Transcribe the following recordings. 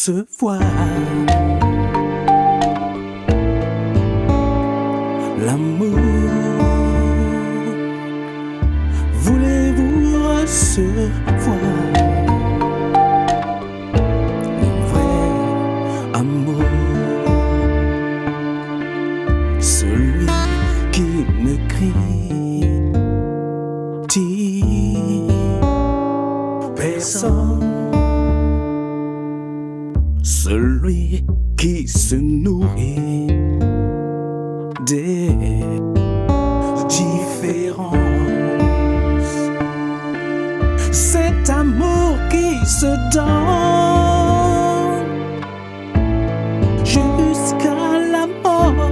recevoir l'amour? Voulez-vous recevoir le vrai amour? Celui qui ne critique personne, celui qui se nourrit des différences, cet amour qui se donne jusqu'à la mort,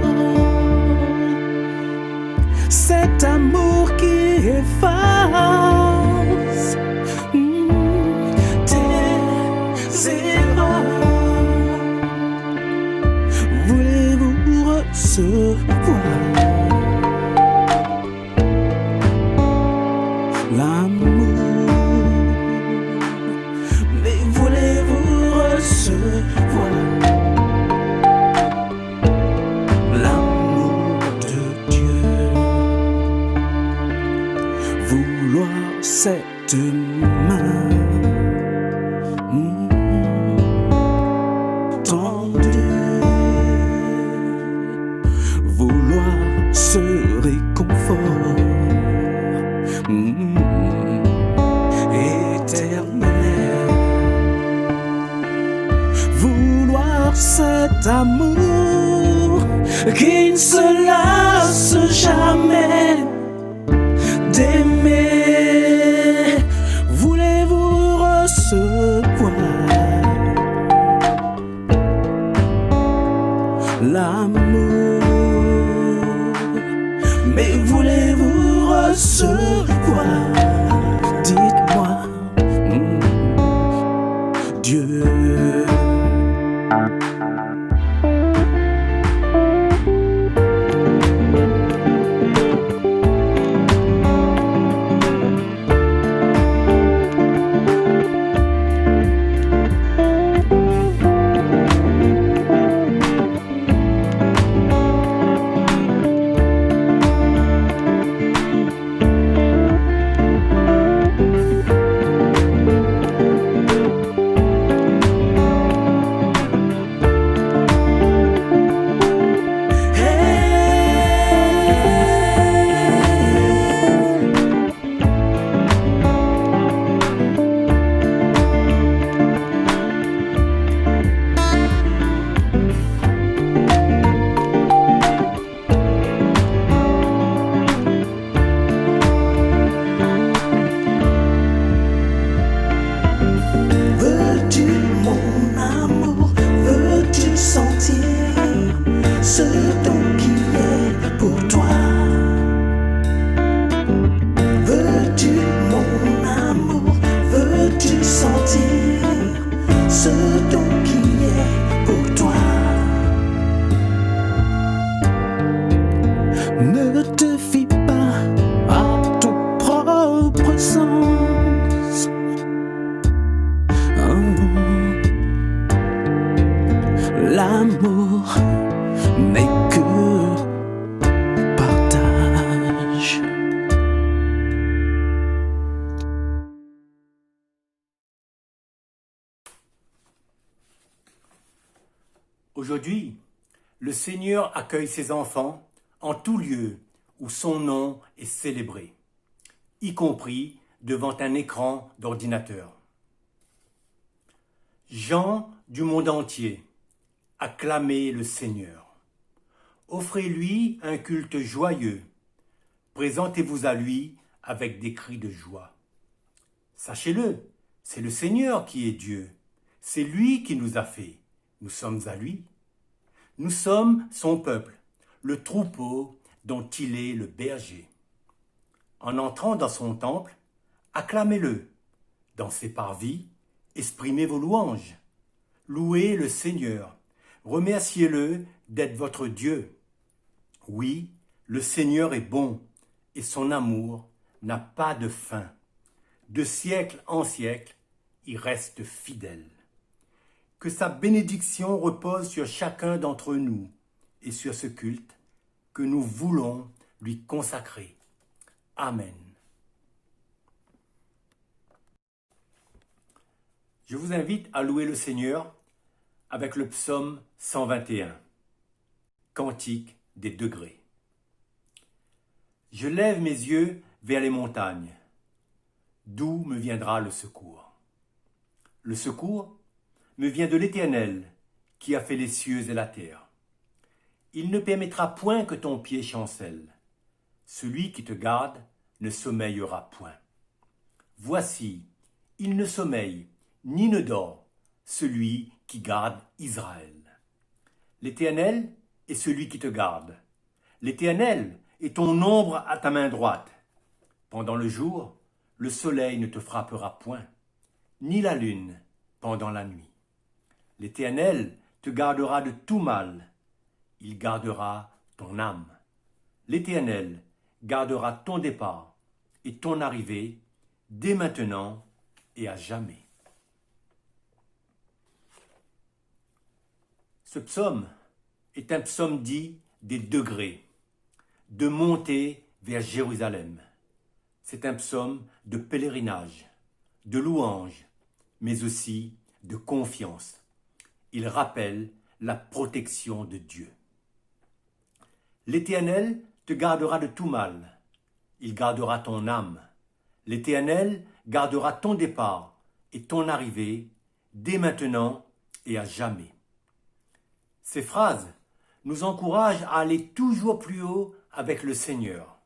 cet amour qui efface tes erreurs. Voulez-vous recevoir l'amour? Mais voulez-vous recevoir l'amour de Dieu? Vouloir cette main tendue, vouloir ce réconfort éternel, vouloir cet amour qui ne se lasse jamais d'aimer. Voulez-vous recevoir l'amour? Mais voulez-vous recevoir, dites-moi, Dieu? Ce don qui est pour toi. Veux-tu mon amour? Veux-tu sentir ce don qui est pour toi? Ne te fie pas à ton propre sens. L'amour n'est que partage. Aujourd'hui, le Seigneur accueille ses enfants en tout lieu où son nom est célébré, y compris devant un écran d'ordinateur. Gens du monde entier, acclamez le Seigneur. Offrez-lui un culte joyeux. Présentez-vous à lui avec des cris de joie. Sachez-le, c'est le Seigneur qui est Dieu. C'est lui qui nous a fait. Nous sommes à lui. Nous sommes son peuple, le troupeau dont il est le berger. En entrant dans son temple, acclamez-le. Dans ses parvis, exprimez vos louanges. Louez le Seigneur. Remerciez-le d'être votre Dieu. Oui, le Seigneur est bon et son amour n'a pas de fin. De siècle en siècle, il reste fidèle. que sa bénédiction repose sur chacun d'entre nous et sur ce culte que nous voulons lui consacrer. Amen. Je vous invite à louer le Seigneur avec le psaume 121, Cantique des degrés. Je lève mes yeux vers les montagnes. D'où me viendra le secours? Le secours me vient de l'Éternel, qui a fait les cieux et la terre. Il ne permettra point que ton pied chancelle. Celui qui te garde ne sommeillera point. Voici, il ne sommeille, ni ne dort, celui qui garde Israël. L'Éternel est celui qui te garde. L'Éternel est ton ombre à ta main droite. Pendant le jour, le soleil ne te frappera point, ni la lune pendant la nuit. L'Éternel te gardera de tout mal. Il gardera ton âme. L'Éternel gardera ton départ et ton arrivée dès maintenant et à jamais. Ce psaume est un psaume dit des degrés, de montée vers Jérusalem. C'est un psaume de pèlerinage, de louange, mais aussi de confiance. Il rappelle la protection de Dieu. L'Éternel te gardera de tout mal. Il gardera ton âme. L'Éternel gardera ton départ et ton arrivée dès maintenant et à jamais. Ces phrases nous encouragent à aller toujours plus haut avec le Seigneur.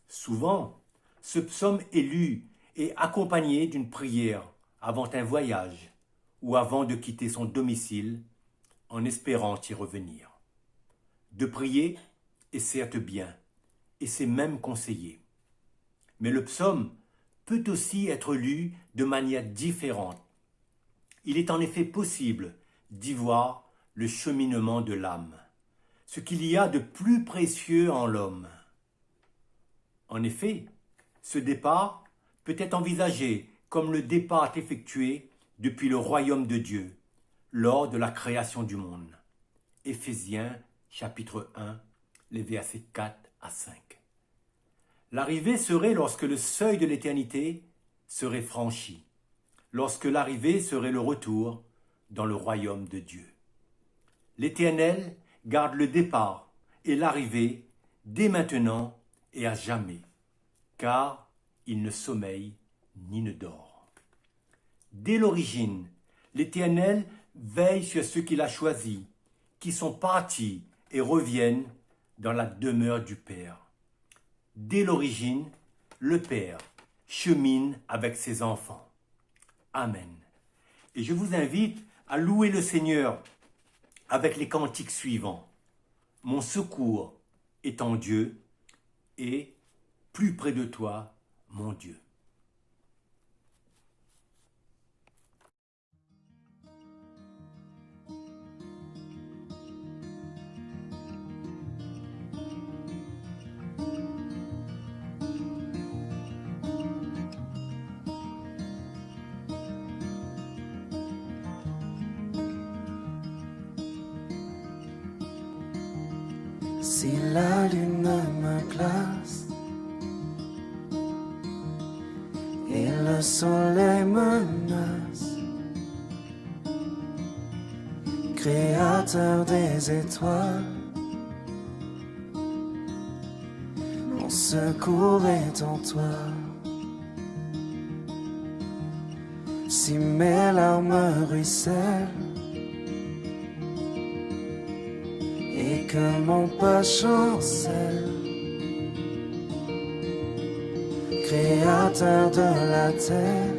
Souvent, ce psaume est lu et accompagné d'une prière avant un voyage ou avant de quitter son domicile en espérant y revenir. De prier est certes bien et c'est même conseillé. Mais le psaume peut aussi être lu de manière différente. Il est en effet possible d'y voir le cheminement de l'âme, ce qu'il y a de plus précieux en l'homme. En effet, ce départ peut être envisagé comme le départ effectué depuis le royaume de Dieu lors de la création du monde. Éphésiens chapitre 1, les versets 4 à 5. L'arrivée serait lorsque le seuil de l'éternité serait franchi, lorsque l'arrivée serait le retour dans le royaume de Dieu. L'Éternel garde le départ et l'arrivée dès maintenant et à jamais, car il ne sommeille ni ne dort. Dès l'origine, l'Éternel veille sur ceux qu'il a choisis, qui sont partis et reviennent dans la demeure du Père. Dès l'origine, le Père chemine avec ses enfants. Amen. Et je vous invite à louer le Seigneur avec les cantiques suivants. Mon secours est en Dieu et plus près de toi, mon Dieu. Si la lune me glace et le soleil menace, Créateur des étoiles, mon secours est en toi. Si mes larmes ruissellent et que mon pas chancelle, Créateur de la terre,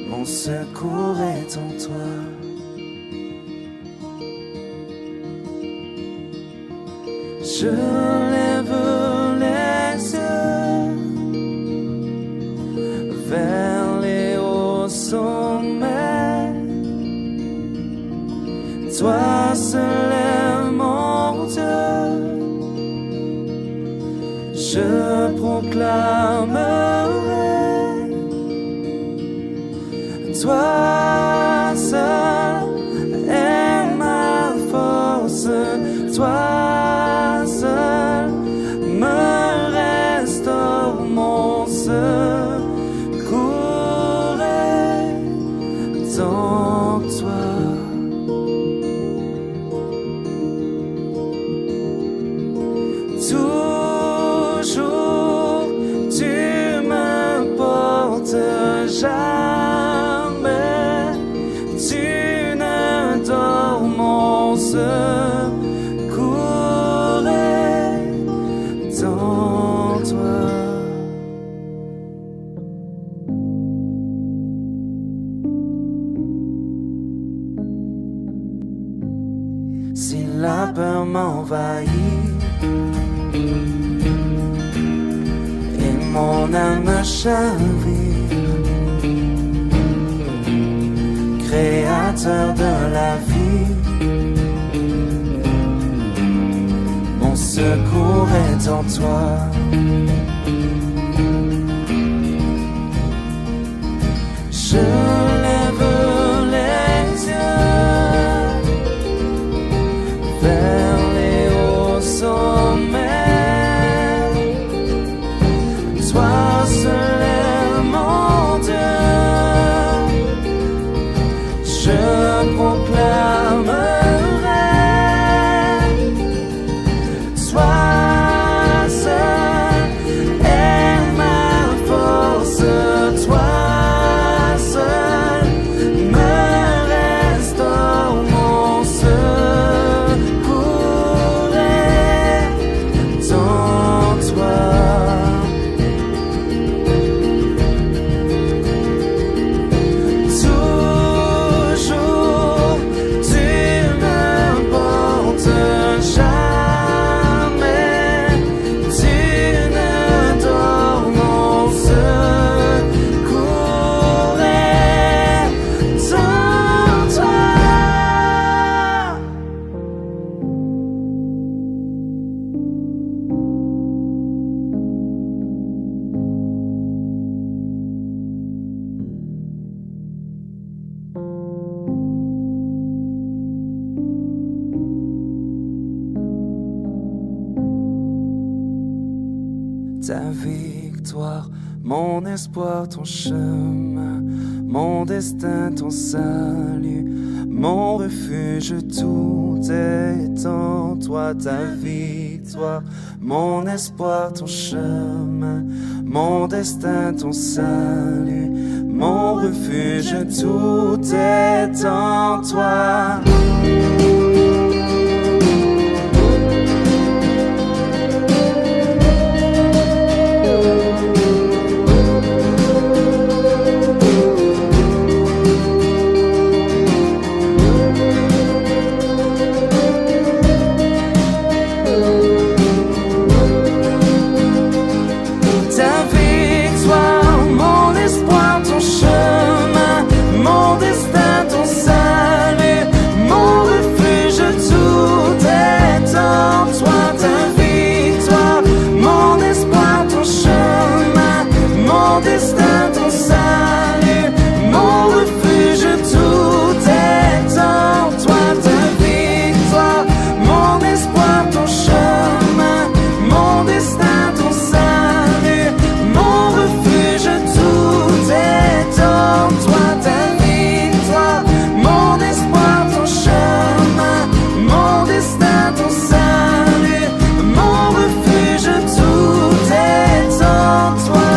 mon secours est en toi. Je lève les yeux vers les hauts sommets. Toi seul est mon Dieu. Je proclamerai Toi seul est ma force, toi seul me restaure mon secours est en toi. Toujours tu me portes, jamais tu ne dors, mon secours est en toi. Si la peur m'envahit et mon âme chavire, Créateur de la vie, mon secours est en toi. Je lève les yeux vers les hauts sommets. Toi seul est mon Dieu. Je proclamerai, toi seul est ma force, toi seul me restaure, mon secours est en toi. Toujours tu me portes, jamais tu ne dors, mon secours est en toi. Ta victoire, mon espoir, ton chemin, mon destin, ton salut, mon refuge, tout est en toi. Ta victoire, mon espoir, ton chemin, mon destin, ton salut, mon refuge, tout est en toi. Ta victoire, mon espoir, ton chemin, mon destin, ton salut, mon refuge, tout est en toi. Ta victoire, mon espoir, ton chemin, mon destin, ton salut, mon refuge, tout est en toi. Ta victoire, mon espoir, ton chemin, mon destin, ton salut, mon refuge, tout est en toi. Ta victoire, mon espoir, ton chemin, mon destin, ton salut, mon refuge, tout est en toi.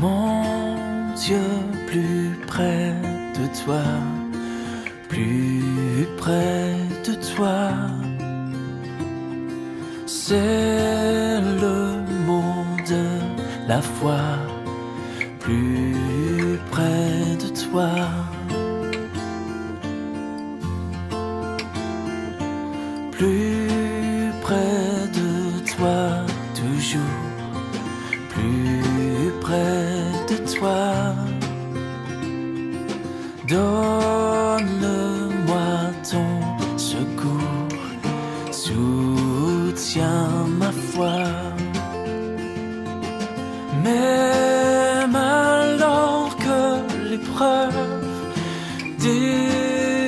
Mon Dieu, plus près de toi, plus près de toi, c'est le mot la foi, plus près de toi. Plus près de toi, toujours, plus près de toi. Donne-moi ton secours, soutiens ma foi. Même alors que l'épreuve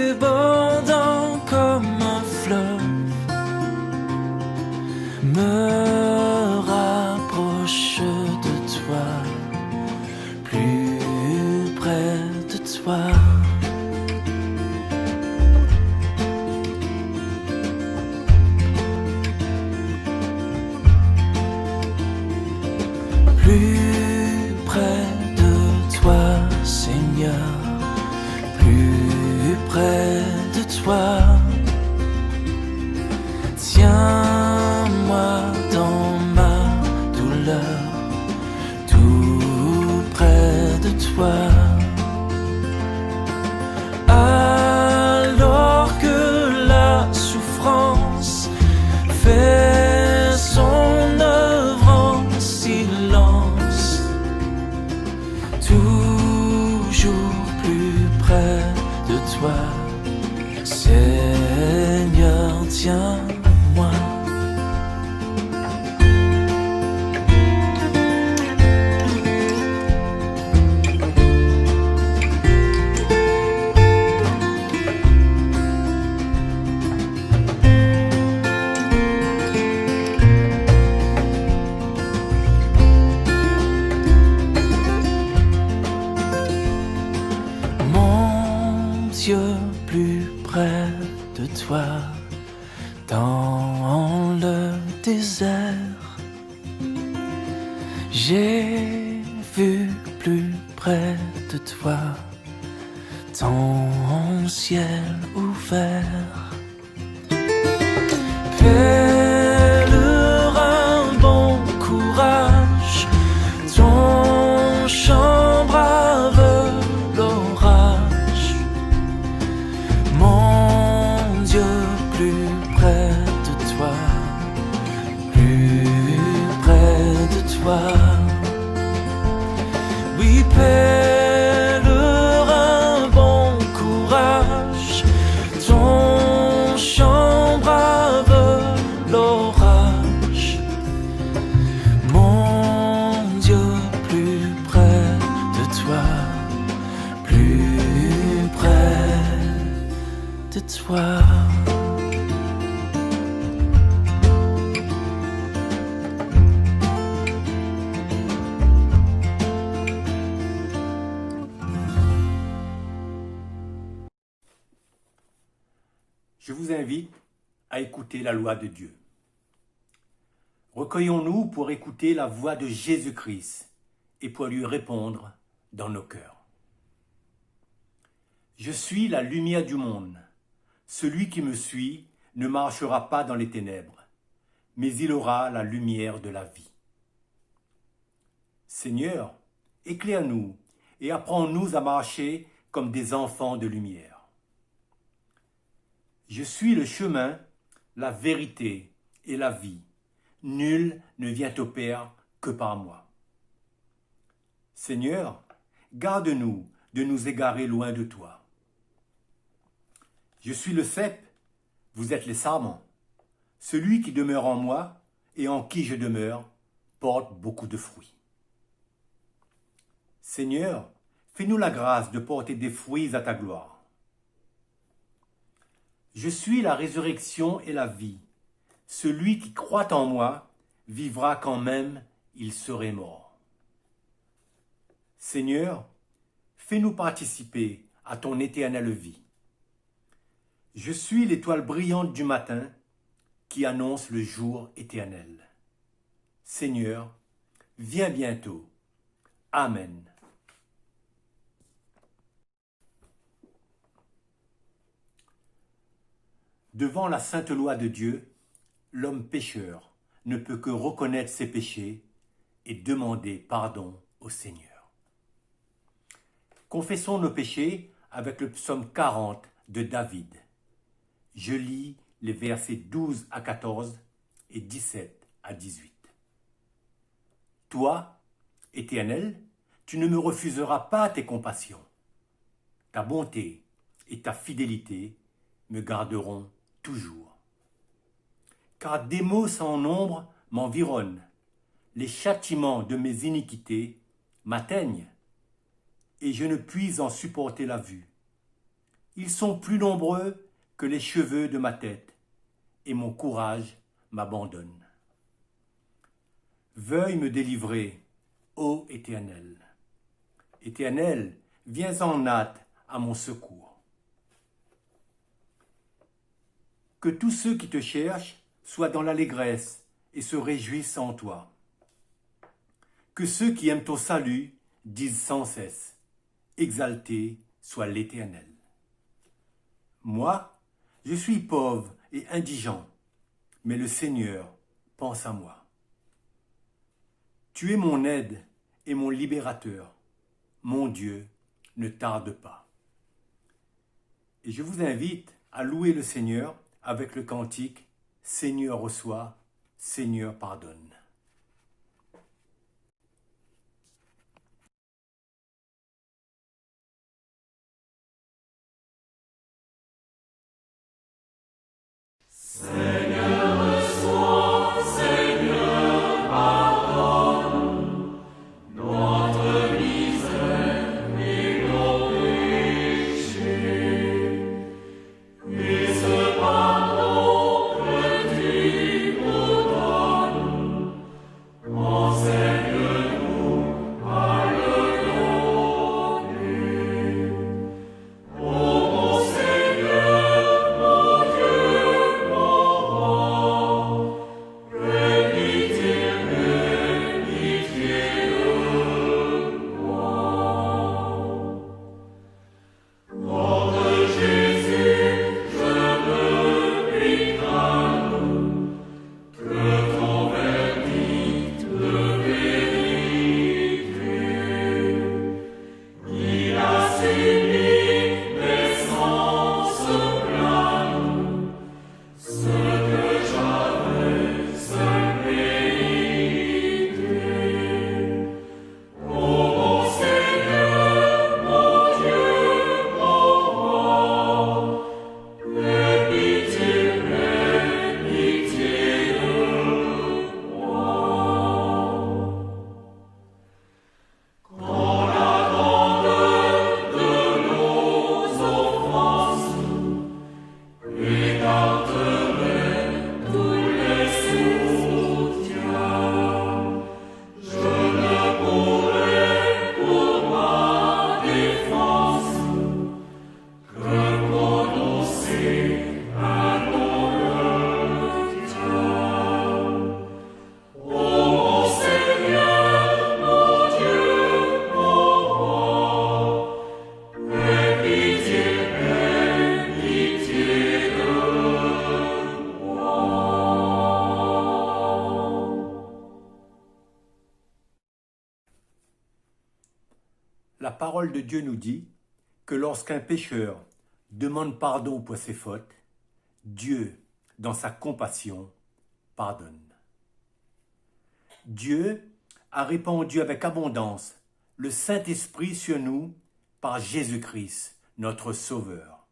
débordant comme un fleuve me rapproche de toi, plus près de toi. Plus près de toi, Seigneur, plus près de toi. Tiens-moi dans ma douleur, tout près de toi. Alors que la souffrance fait son œuvre en silence, toujours plus près de toi, Seigneur, tiens-moi. Mon Dieu, plus près de toi, dans le désert, j'ai vu plus près de toi, ton ciel ouvert. Pèlerin, bon courage, ton chant brave l'orage. Mon Dieu, plus près de toi, plus près de toi. Oui, pèlerin, bon courage, ton chant brave l'orage. Mon Dieu, plus près de toi, plus près de toi. Je vous invite à écouter la loi de Dieu. Recueillons-nous pour écouter la voix de Jésus-Christ et pour lui répondre dans nos cœurs. Je suis la lumière du monde. Celui qui me suit ne marchera pas dans les ténèbres, mais il aura la lumière de la vie. Seigneur, éclaire-nous et apprends-nous à marcher comme des enfants de lumière. Je suis le chemin, la vérité et la vie. Nul ne vient au Père que par moi. Seigneur, garde-nous de nous égarer loin de toi. Je suis le cep, vous êtes les sarments. Celui qui demeure en moi et en qui je demeure porte beaucoup de fruits. Seigneur, fais-nous la grâce de porter des fruits à ta gloire. Je suis la résurrection et la vie. Celui qui croit en moi vivra quand même il serait mort. Seigneur, fais-nous participer à ton éternelle vie. Je suis l'étoile brillante du matin qui annonce le jour éternel. Seigneur, viens bientôt. Amen. Devant la sainte loi de Dieu, l'homme pécheur ne peut que reconnaître ses péchés et demandez pardon au Seigneur. Confessons nos péchés avec le psaume 40 de David. Je lis les versets 12 à 14 et 17 à 18. Toi, Éternel, tu ne me refuseras pas tes compassions. Ta bonté et ta fidélité me garderont toujours. Car des maux sans nombre m'environnent, les châtiments de mes iniquités m'atteignent, et je ne puis en supporter la vue. Ils sont plus nombreux que les cheveux de ma tête, et mon courage m'abandonne. Veuille me délivrer, ô Éternel. Éternel, viens en hâte à mon secours. Que tous ceux qui te cherchent soient dans l'allégresse et se réjouissent en toi. Que ceux qui aiment ton salut disent sans cesse, exalté soit l'Éternel. Moi, je suis pauvre et indigent, mais le Seigneur pense à moi. Tu es mon aide et mon libérateur. Mon Dieu, ne tarde pas. Et je vous invite à louer le Seigneur avec le cantique « Seigneur reçoit, Seigneur pardonne ». La parole de Dieu nous dit que lorsqu'un pécheur demande pardon pour ses fautes, Dieu, dans sa compassion, pardonne. Dieu a répandu avec abondance le Saint-Esprit sur nous par Jésus-Christ, notre Sauveur,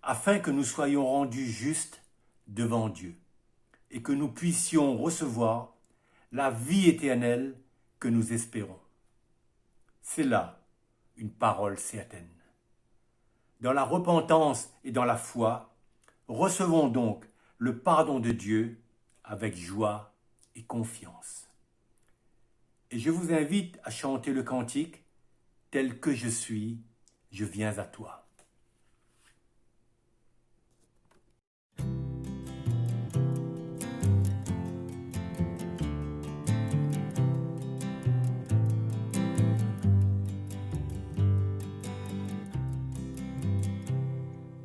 afin que nous soyons rendus justes devant Dieu et que nous puissions recevoir la vie éternelle que nous espérons. C'est là une parole certaine. Dans la repentance et dans la foi, recevons donc le pardon de Dieu avec joie et confiance. Et je vous invite à chanter le cantique « Tel que je suis, je viens à toi ».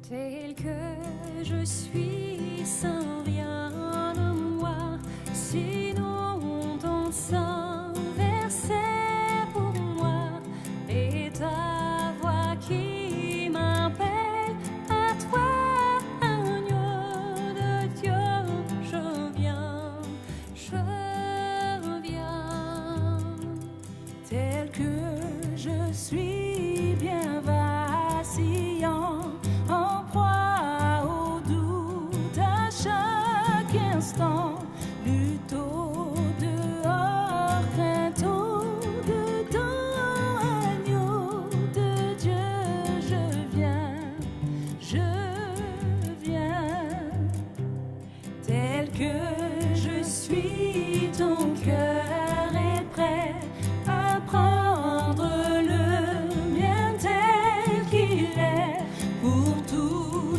Tel que je suis, sans rien de moi, sinon ton sang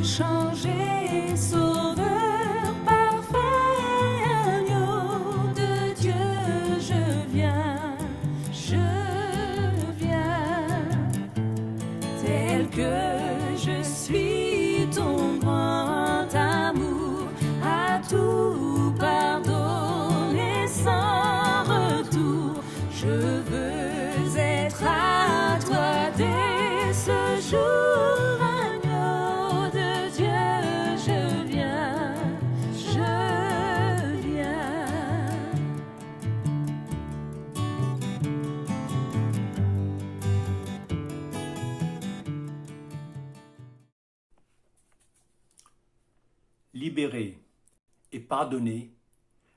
inchangé, sauveur parfait, agneau de Dieu, je viens, tel que je suis, ton grand amour a tout pardonné sans retour. Je veux être à toi dès ce jour, agneau de Dieu, je viens, je viens. Libérés et pardonnés,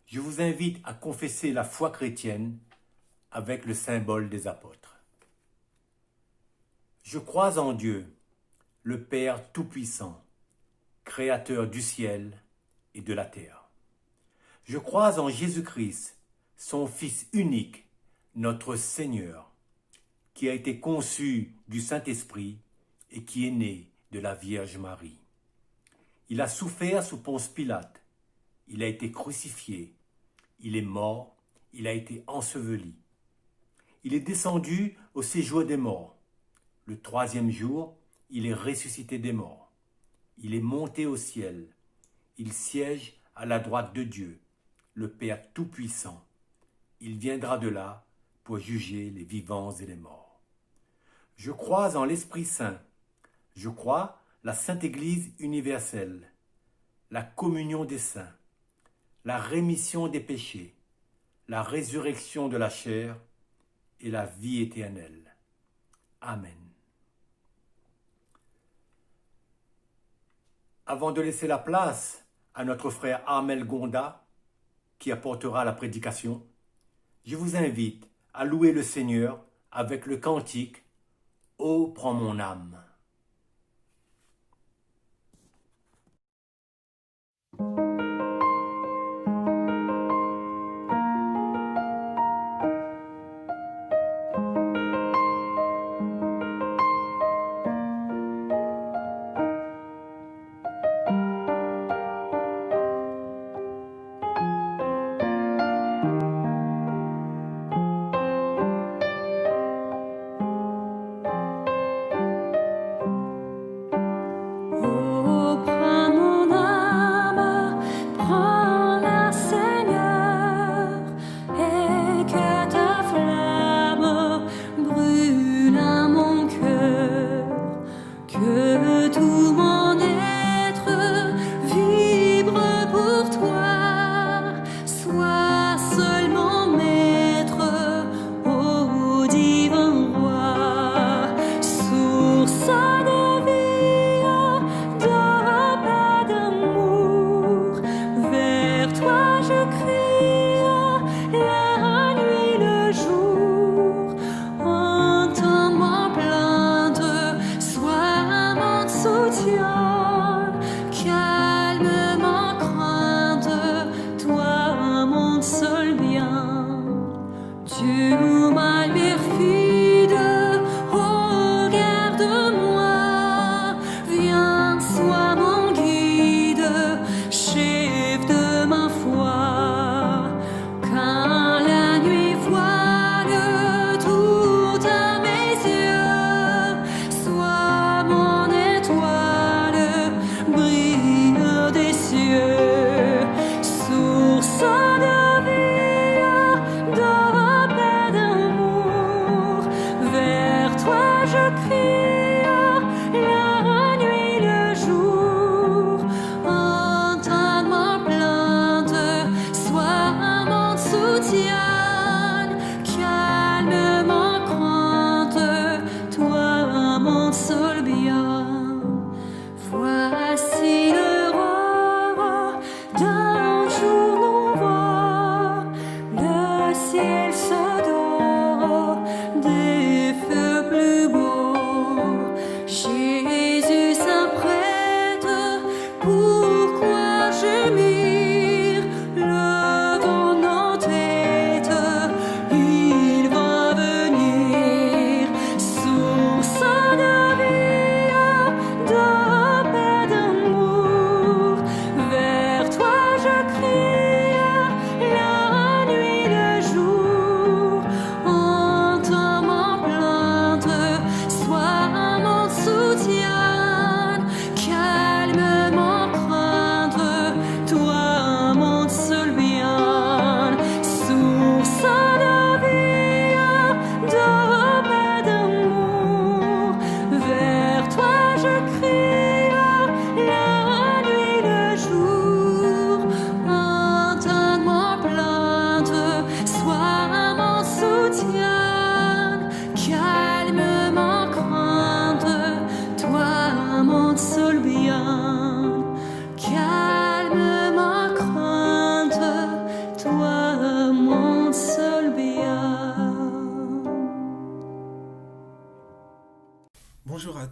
je vous invite à confesser la foi chrétienne avec le symbole des apôtres. Je crois en Dieu, le Père Tout-Puissant, Créateur du ciel et de la terre. Je crois en Jésus-Christ, son Fils unique, notre Seigneur, qui a été conçu du Saint-Esprit et qui est né de la Vierge Marie. Il a souffert sous Ponce Pilate, il a été crucifié, il est mort, il a été enseveli. Il est descendu au séjour des morts. Le troisième jour, il est ressuscité des morts. Il est monté au ciel. Il siège à la droite de Dieu, le Père Tout-Puissant. Il viendra de là pour juger les vivants et les morts. Je crois en l'Esprit Saint. Je crois la Sainte Église universelle, la communion des saints, la rémission des péchés, la résurrection de la chair et la vie éternelle. Amen. Avant de laisser la place à notre frère Armel Gonda, qui apportera la prédication, je vous invite à louer le Seigneur avec le cantique « Ô prends mon âme ».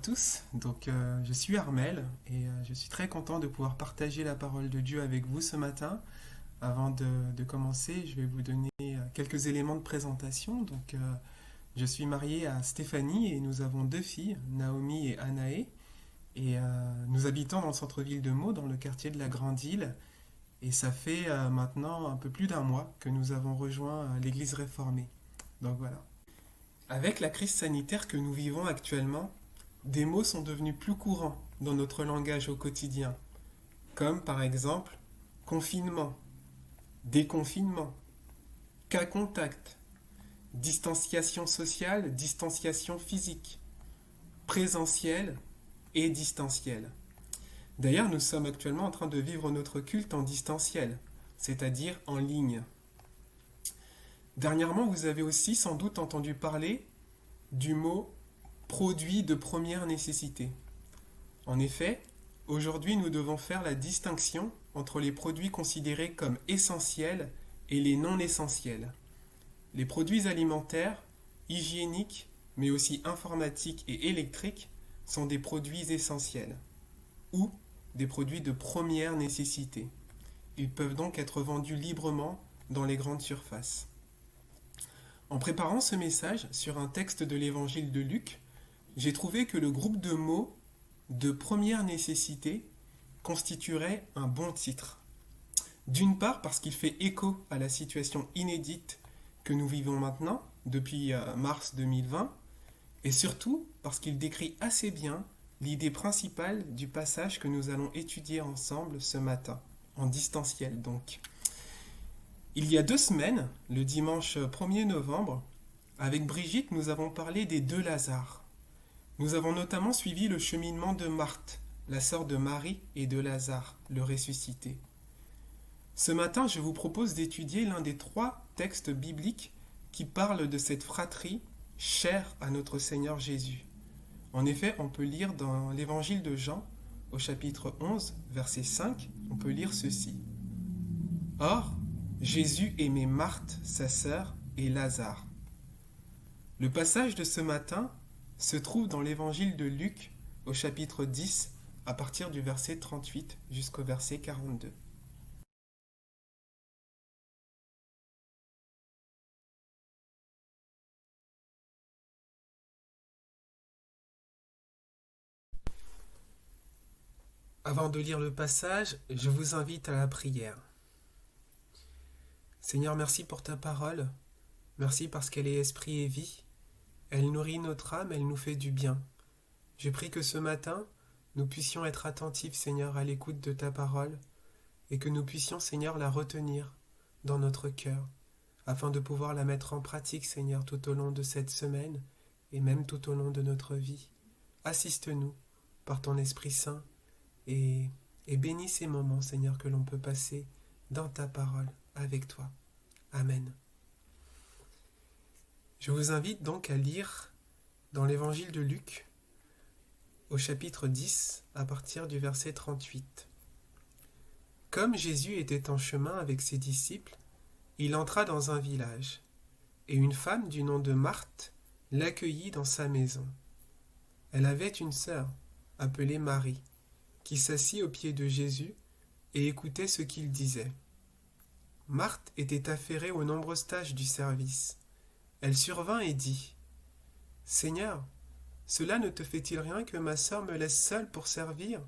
tous. Je suis Armel et je suis très content de pouvoir partager la parole de Dieu avec vous ce matin. Avant de commencer, je vais vous donner quelques éléments de présentation. Je suis marié à Stéphanie et nous avons 2 filles, Naomi et Anaé. Et nous habitons dans le centre-ville de Meaux, dans le quartier de la Grande Île. Et ça fait maintenant un peu plus d'1 mois que nous avons rejoint l'église réformée. Donc voilà. Avec la crise sanitaire que nous vivons actuellement, des mots sont devenus plus courants dans notre langage au quotidien, comme par exemple confinement, déconfinement, cas contact, distanciation sociale, distanciation physique, présentiel et distanciel. D'ailleurs, nous sommes actuellement en train de vivre notre culte en distanciel, c'est-à-dire en ligne. Dernièrement, vous avez aussi sans doute entendu parler du mot « produit de première nécessité ». En effet, aujourd'hui, nous devons faire la distinction entre les produits considérés comme essentiels et les non essentiels. Les produits alimentaires, hygiéniques, mais aussi informatiques et électriques sont des produits essentiels ou des produits de première nécessité. Ils peuvent donc être vendus librement dans les grandes surfaces. En préparant ce message sur un texte de l'évangile de Luc, j'ai trouvé que le groupe de mots de première nécessité constituerait un bon titre. D'une part parce qu'il fait écho à la situation inédite que nous vivons maintenant, depuis mars 2020, et surtout parce qu'il décrit assez bien l'idée principale du passage que nous allons étudier ensemble ce matin, en distanciel donc. Il y a 2 semaines, le dimanche 1er novembre, avec Brigitte, nous avons parlé des 2 Lazare. Nous avons notamment suivi le cheminement de Marthe, la sœur de Marie et de Lazare, le ressuscité. Ce matin, je vous propose d'étudier l'un des 3 textes bibliques qui parlent de cette fratrie chère à notre Seigneur Jésus. En effet, on peut lire dans l'évangile de Jean, au chapitre 11, verset 5, on peut lire ceci. « Or, Jésus aimait Marthe, sa sœur, et Lazare. » Le passage de ce matin se trouve dans l'évangile de Luc, au chapitre 10, à partir du verset 38 jusqu'au verset 42. Avant de lire le passage, je vous invite à la prière. Seigneur, merci pour ta parole. Merci parce qu'elle est esprit et vie. Elle nourrit notre âme, elle nous fait du bien. Je prie que ce matin, nous puissions être attentifs, Seigneur, à l'écoute de ta parole et que nous puissions, Seigneur, la retenir dans notre cœur afin de pouvoir la mettre en pratique, Seigneur, tout au long de cette semaine et même tout au long de notre vie. Assiste-nous par ton Esprit Saint et bénis ces moments, Seigneur, que l'on peut passer dans ta parole avec toi. Amen. Je vous invite donc à lire dans l'évangile de Luc, au chapitre 10, à partir du verset 38. Comme Jésus était en chemin avec ses disciples, il entra dans un village, et une femme du nom de Marthe l'accueillit dans sa maison. Elle avait une sœur, appelée Marie, qui s'assit aux pieds de Jésus et écoutait ce qu'il disait. Marthe était affairée aux nombreuses tâches du service. Elle survint et dit « Seigneur, cela ne te fait-il rien que ma sœur me laisse seule pour servir?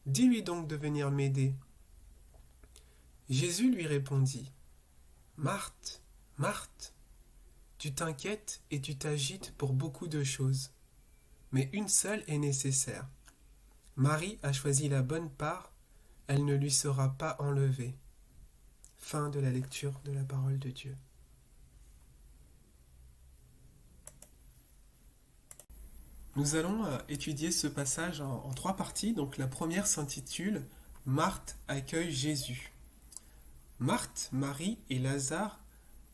Dis-lui donc de venir m'aider. » Jésus lui répondit « Marthe, Marthe, tu t'inquiètes et tu t'agites pour beaucoup de choses, mais une seule est nécessaire. Marie a choisi la bonne part, elle ne lui sera pas enlevée. » Fin de la lecture de la parole de Dieu. Nous allons étudier ce passage en 3 parties. Donc la première s'intitule « Marthe accueille Jésus ». Marthe, Marie et Lazare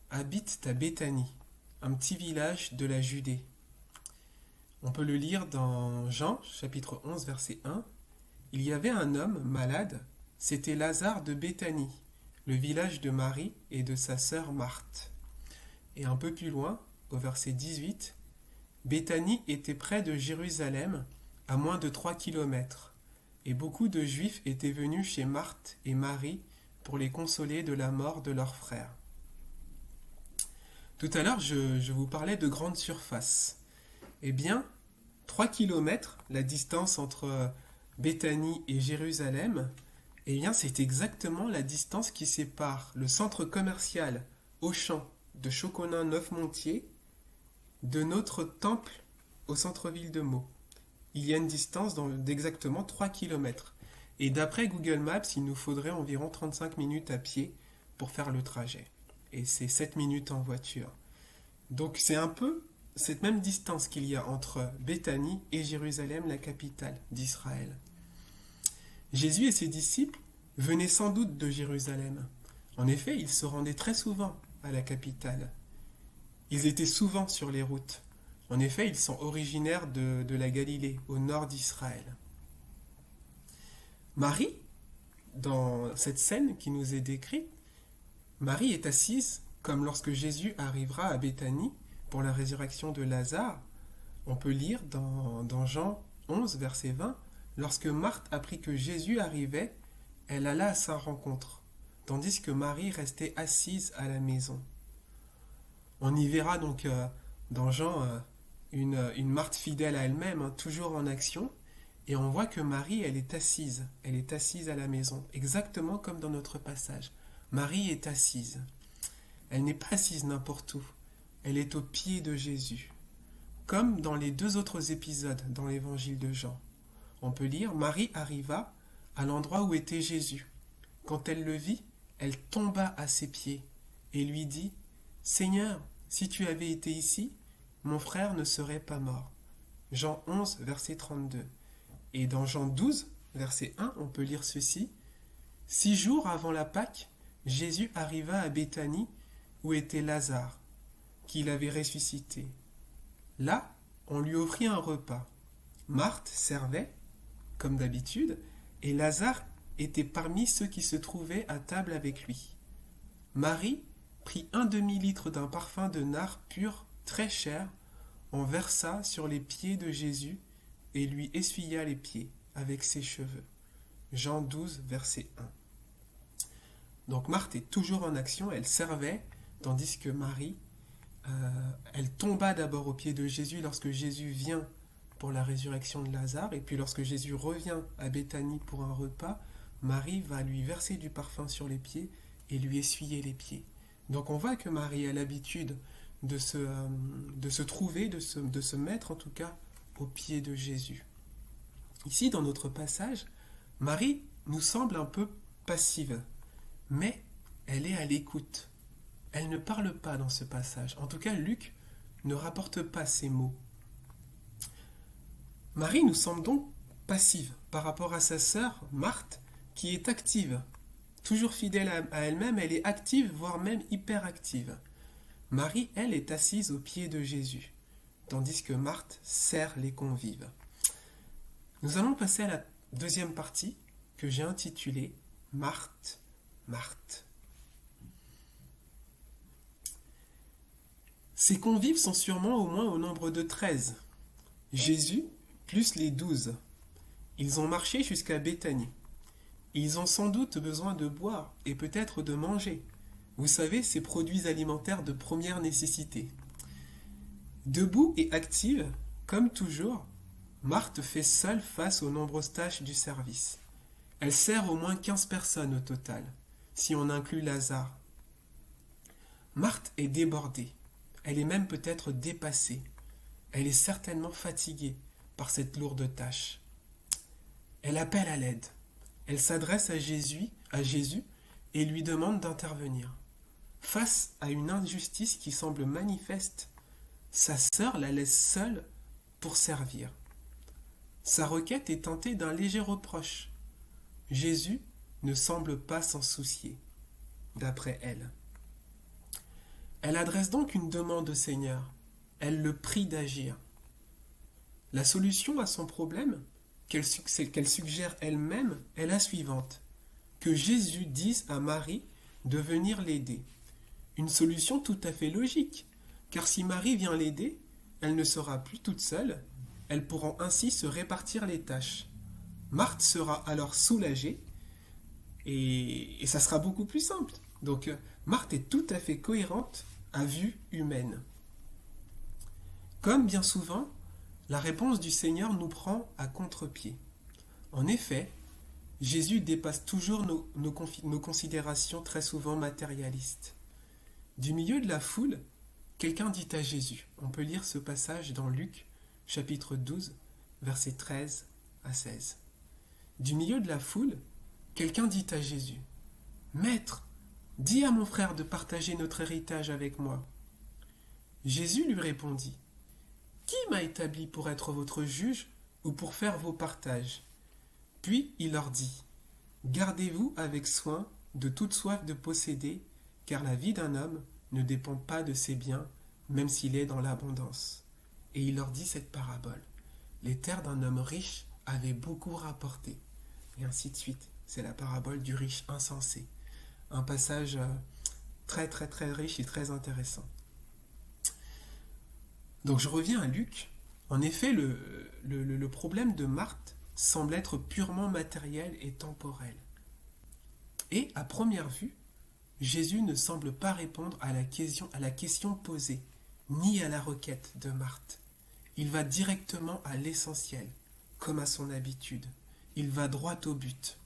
habitent à Béthanie, un petit village de la Judée. On peut le lire dans Jean, chapitre 11, verset 1. « Il y avait un homme malade, c'était Lazare de Béthanie, le village de Marie et de sa sœur Marthe. » Et un peu plus loin, au verset 18, « Béthanie était près de Jérusalem, à moins de 3 kilomètres, et beaucoup de Juifs étaient venus chez Marthe et Marie pour les consoler de la mort de leur frère. Tout à l'heure, je vous parlais de grande surface. Eh bien, 3 kilomètres, la distance entre Béthanie et Jérusalem, eh bien, c'est exactement la distance qui sépare le centre commercial Auchan de Choconin-Neufmontier de notre temple au centre-ville de Meaux. Il y a une distance d'exactement 3 kilomètres. Et d'après Google Maps, il nous faudrait environ 35 minutes à pied pour faire le trajet. Et c'est 7 minutes en voiture. Donc c'est un peu cette même distance qu'il y a entre Béthanie et Jérusalem, la capitale d'Israël. Jésus et ses disciples venaient sans doute de Jérusalem. En effet, ils se rendaient très souvent à la capitale. Ils étaient souvent sur les routes. En effet, ils sont originaires de la Galilée, au nord d'Israël. Marie, dans cette scène qui nous est décrite, Marie est assise comme lorsque Jésus arrivera à Béthanie pour la résurrection de Lazare. On peut lire dans Jean 11, verset 20, « Lorsque Marthe apprit que Jésus arrivait, elle alla à sa rencontre, tandis que Marie restait assise à la maison. » On y verra donc dans Jean une Marthe fidèle à elle-même, toujours en action, et on voit que Marie, elle est assise à la maison, exactement comme dans notre passage. Marie est assise. Elle n'est pas assise n'importe où, elle est au pied de Jésus, comme dans les 2 autres épisodes dans l'évangile de Jean. On peut lire, Marie arriva à l'endroit où était Jésus. Quand elle le vit, elle tomba à ses pieds et lui dit, « Seigneur, si tu avais été ici, mon frère ne serait pas mort. » Jean 11, verset 32. Et dans Jean 12, verset 1, on peut lire ceci. « 6 jours avant la Pâque, Jésus arriva à Béthanie, où était Lazare, qu'il avait ressuscité. Là, on lui offrit un repas. Marthe servait, comme d'habitude, et Lazare était parmi ceux qui se trouvaient à table avec lui. Marie prit 1 demi-litre d'un parfum de nard pur très cher, en versa sur les pieds de Jésus et lui essuya les pieds avec ses cheveux. Jean 12, verset 1. Donc Marthe est toujours en action, elle servait, tandis que Marie, elle tomba d'abord aux pieds de Jésus lorsque Jésus vient pour la résurrection de Lazare, et puis lorsque Jésus revient à Béthanie pour un repas, Marie va lui verser du parfum sur les pieds et lui essuyer les pieds. Donc on voit que Marie a l'habitude de se trouver, de se mettre en tout cas aux pieds de Jésus. Ici, dans notre passage, Marie nous semble un peu passive, mais elle est à l'écoute. Elle ne parle pas dans ce passage. En tout cas, Luc ne rapporte pas ces mots. Marie nous semble donc passive par rapport à sa sœur Marthe, qui est active. Toujours fidèle à elle-même, elle est active, voire même hyperactive. Marie, elle, est assise aux pieds de Jésus, tandis que Marthe sert les convives. Nous allons passer à la deuxième partie que j'ai intitulée « Marthe, Marthe ». Ces convives sont sûrement au moins au nombre de 13. Jésus plus les 12. Ils ont marché jusqu'à Béthanie. Ils ont sans doute besoin de boire et peut-être de manger. Vous savez, ces produits alimentaires de première nécessité. Debout et active, comme toujours, Marthe fait seule face aux nombreuses tâches du service. Elle sert au moins 15 personnes au total, si on inclut Lazare. Marthe est débordée. Elle est même peut-être dépassée. Elle est certainement fatiguée par cette lourde tâche. Elle appelle à l'aide. Elle s'adresse à Jésus et lui demande d'intervenir. Face à une injustice qui semble manifeste, sa sœur la laisse seule pour servir. Sa requête est teintée d'un léger reproche. Jésus ne semble pas s'en soucier, d'après elle. Elle adresse donc une demande au Seigneur. Elle le prie d'agir. La solution à son problème, qu'elle suggère elle-même, est la suivante. Que Jésus dise à Marie de venir l'aider. Une solution tout à fait logique, car si Marie vient l'aider, elle ne sera plus toute seule, elles pourront ainsi se répartir les tâches. Marthe sera alors soulagée et ça sera beaucoup plus simple. Donc Marthe est tout à fait cohérente à vue humaine. Comme bien souvent, la réponse du Seigneur nous prend à contre-pied. En effet, Jésus dépasse toujours nos considérations très souvent matérialistes. Du milieu de la foule, quelqu'un dit à Jésus. On peut lire ce passage dans Luc, chapitre 12, versets 13 à 16. Du milieu de la foule, quelqu'un dit à Jésus, « Maître, dis à mon frère de partager notre héritage avec moi. » Jésus lui répondit, « Qui m'a établi pour être votre juge ou pour faire vos partages ?» Puis il leur dit, « Gardez-vous avec soin de toute soif de posséder, car la vie d'un homme ne dépend pas de ses biens, même s'il est dans l'abondance. » Et il leur dit cette parabole. Les terres d'un homme riche avaient beaucoup rapporté. Et ainsi de suite. C'est la parabole du riche insensé. Un passage très très très riche et très intéressant. Donc je reviens à Luc. En effet, le problème de Marthe semble être purement matériel et temporel. Et à première vue, Jésus ne semble pas répondre à la question posée, ni à la requête de Marthe. Il va directement à l'essentiel, comme à son habitude. Il va droit au but.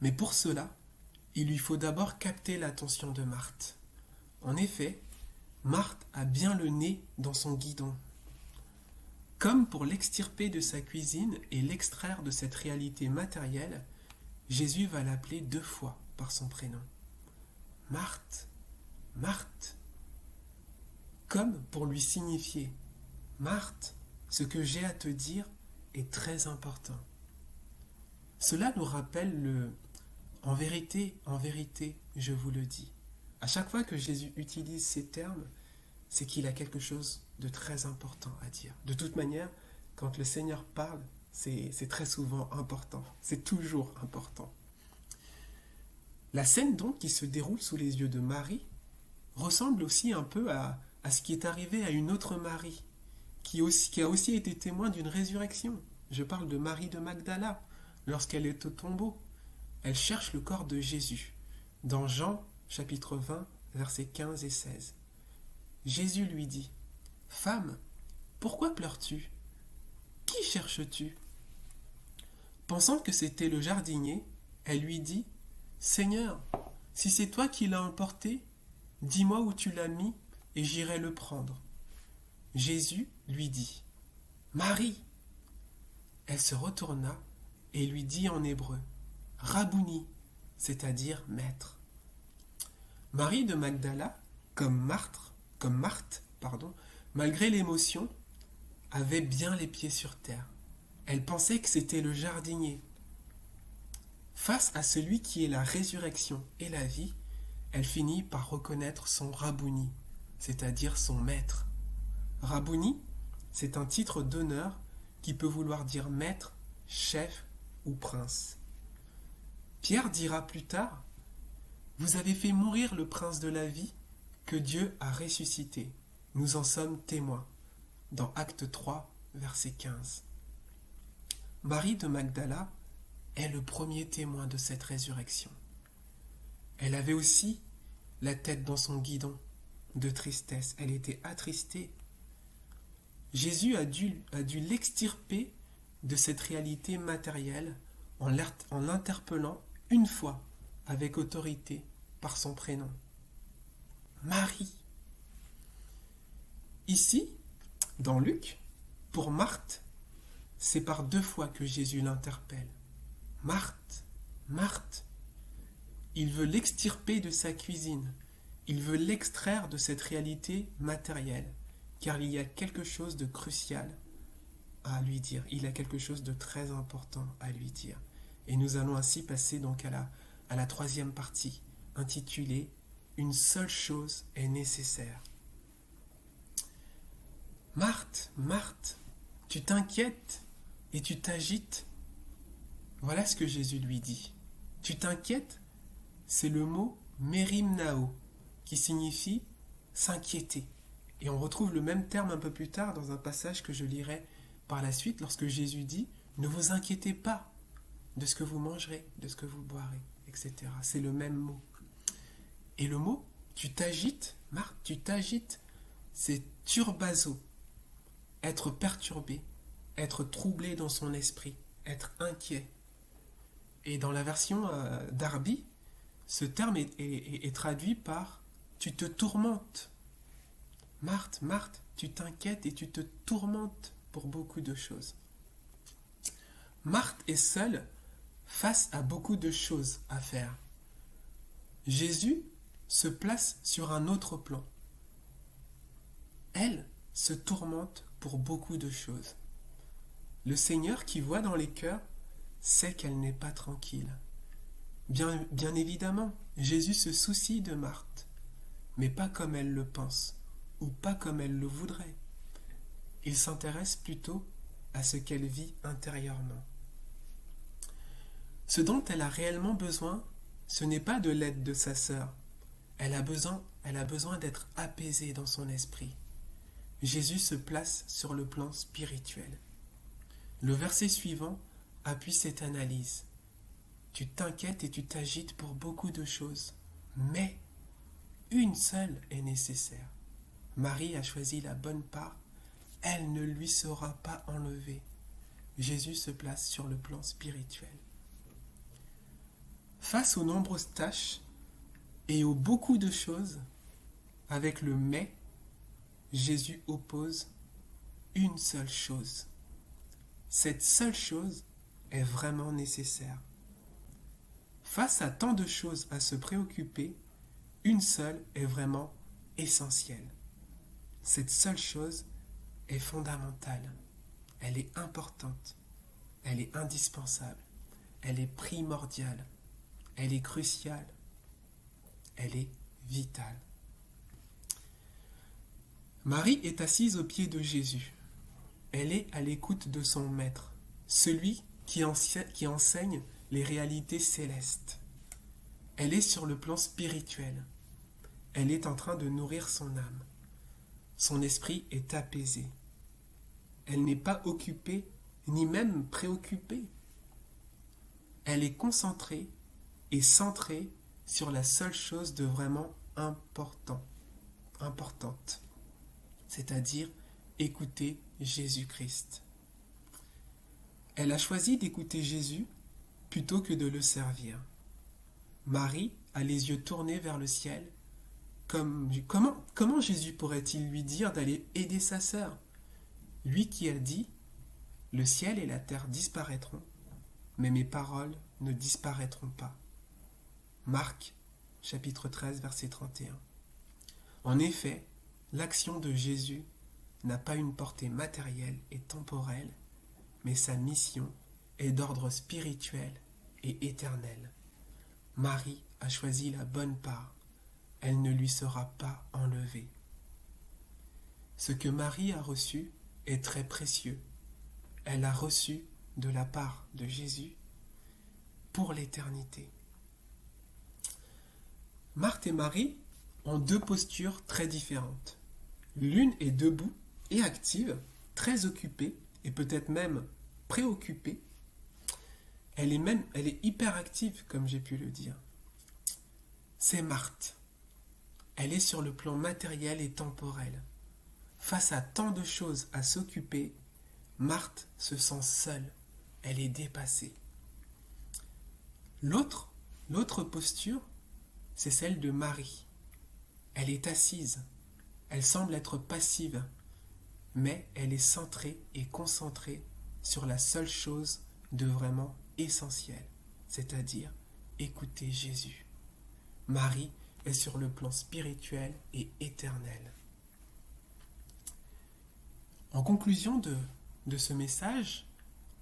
Mais pour cela, il lui faut d'abord capter l'attention de Marthe. En effet, Marthe a bien le nez dans son guidon. Comme pour l'extirper de sa cuisine et l'extraire de cette réalité matérielle, Jésus va l'appeler 2 fois par son prénom. Marthe, Marthe. Comme pour lui signifier, Marthe, ce que j'ai à te dire est très important. Cela nous rappelle en vérité, je vous le dis. À chaque fois que Jésus utilise ces termes, c'est qu'il a quelque chose de très important à dire. De toute manière, quand le Seigneur parle, c'est très souvent important. C'est toujours important. La scène donc qui se déroule sous les yeux de Marie ressemble aussi un peu à ce qui est arrivé à une autre Marie, qui a aussi été témoin d'une résurrection. Je parle de Marie de Magdala, lorsqu'elle est au tombeau. Elle cherche le corps de Jésus, dans Jean chapitre 20, versets 15 et 16. Jésus lui dit, « Femme, pourquoi pleures-tu? Qui cherches-tu » Pensant que c'était le jardinier, elle lui dit, « Seigneur, si c'est toi qui l'as emporté, dis-moi où tu l'as mis et j'irai le prendre. » Jésus lui dit, « Marie !» Elle se retourna et lui dit en hébreu, « Rabouni !» c'est-à-dire « maître ». Marie de Magdala, comme Marthe, malgré l'émotion, avait bien les pieds sur terre. Elle pensait que c'était le jardinier. Face à celui qui est la résurrection et la vie, elle finit par reconnaître son Rabouni, c'est-à-dire son maître. Rabouni, c'est un titre d'honneur qui peut vouloir dire maître, chef ou prince. Pierre dira plus tard, « Vous avez fait mourir le prince de la vie que Dieu a ressuscité. Nous en sommes témoins. » Dans Acte 3, verset 15. Marie de Magdala est le premier témoin de cette résurrection. Elle avait aussi la tête dans son guidon de tristesse. Elle était attristée. Jésus a dû l'extirper de cette réalité matérielle en l'interpellant une fois avec autorité par son prénom. Marie. Ici, dans Luc, pour Marthe, c'est par 2 fois que Jésus l'interpelle. Marthe, Marthe. Il veut l'extirper de sa cuisine. Il veut l'extraire de cette réalité matérielle, car il y a quelque chose de crucial à lui dire. Il a quelque chose de très important à lui dire. Et nous allons ainsi passer donc à la 3e partie, intitulée « Une seule chose est nécessaire ». Marthe, Marthe, tu t'inquiètes et tu t'agites. Voilà ce que Jésus lui dit. Tu t'inquiètes, c'est le mot mérimnao, qui signifie s'inquiéter. Et on retrouve le même terme un peu plus tard dans un passage que je lirai par la suite lorsque Jésus dit « Ne vous inquiétez pas de ce que vous mangerez, de ce que vous boirez, etc. » C'est le même mot. Et le mot « tu t'agites », Marthe, tu t'agites, c'est turbazo, être perturbé, être troublé dans son esprit, être inquiet. Et dans la version Darby, ce terme est traduit par « tu te tourmentes ». Marthe, Marthe, tu t'inquiètes et tu te tourmentes pour beaucoup de choses. Marthe est seule face à beaucoup de choses à faire. Jésus se place sur un autre plan. Elle se tourmente pour beaucoup de choses. Le Seigneur qui voit dans les cœurs sait qu'elle n'est pas tranquille. Bien évidemment, Jésus se soucie de Marthe, mais pas comme elle le pense, ou pas comme elle le voudrait. Il s'intéresse plutôt à ce qu'elle vit intérieurement. Ce dont elle a réellement besoin, ce n'est pas de l'aide de sa sœur. Elle a besoin d'être apaisée dans son esprit. Jésus se place sur le plan spirituel. Le verset suivant appuie cette analyse. Tu t'inquiètes et tu t'agites pour beaucoup de choses, mais une seule est nécessaire. Marie a choisi la bonne part, elle ne lui sera pas enlevée. Jésus se place sur le plan spirituel. Face aux nombreuses tâches et aux beaucoup de choses, avec le mais, Jésus oppose une seule chose. Cette seule chose est vraiment nécessaire. Face à tant de choses à se préoccuper, une seule est vraiment essentielle. Cette seule chose est fondamentale. Elle est importante. Elle est indispensable. Elle est primordiale. Elle est cruciale. Elle est vitale. Marie est assise aux pieds de Jésus. Elle est à l'écoute de son maître, celui qui enseigne les réalités célestes. Elle est sur le plan spirituel. Elle est en train de nourrir son âme. Son esprit est apaisé. Elle n'est pas occupée, ni même préoccupée. Elle est concentrée et centrée sur la seule chose de vraiment importante, c'est-à-dire écouter Jésus-Christ. Elle a choisi d'écouter Jésus plutôt que de le servir. Marie a les yeux tournés vers le ciel. Comment Jésus pourrait-il lui dire d'aller aider sa sœur? Lui qui a dit « Le ciel et la terre disparaîtront, mais mes paroles ne disparaîtront pas. » Marc, chapitre 13, verset 31. En effet, l'action de Jésus n'a pas une portée matérielle et temporelle, mais sa mission est d'ordre spirituel et éternel. Marie a choisi la bonne part. Elle ne lui sera pas enlevée. Ce que Marie a reçu est très précieux. Elle a reçu de la part de Jésus pour l'éternité. Marthe et Marie ont deux postures très différentes. L'une est debout et active, très occupée et peut-être même préoccupée. Elle est hyper active, comme j'ai pu le dire. C'est Marthe. Elle est sur le plan matériel et temporel. Face à tant de choses à s'occuper, Marthe se sent seule. Elle est dépassée. L'autre posture, c'est celle de Marie. Elle est assise. Elle semble être passive, mais elle est centrée et concentrée sur la seule chose de vraiment essentielle, c'est-à-dire écouter Jésus. Marie est sur le plan spirituel et éternel. En conclusion de ce message,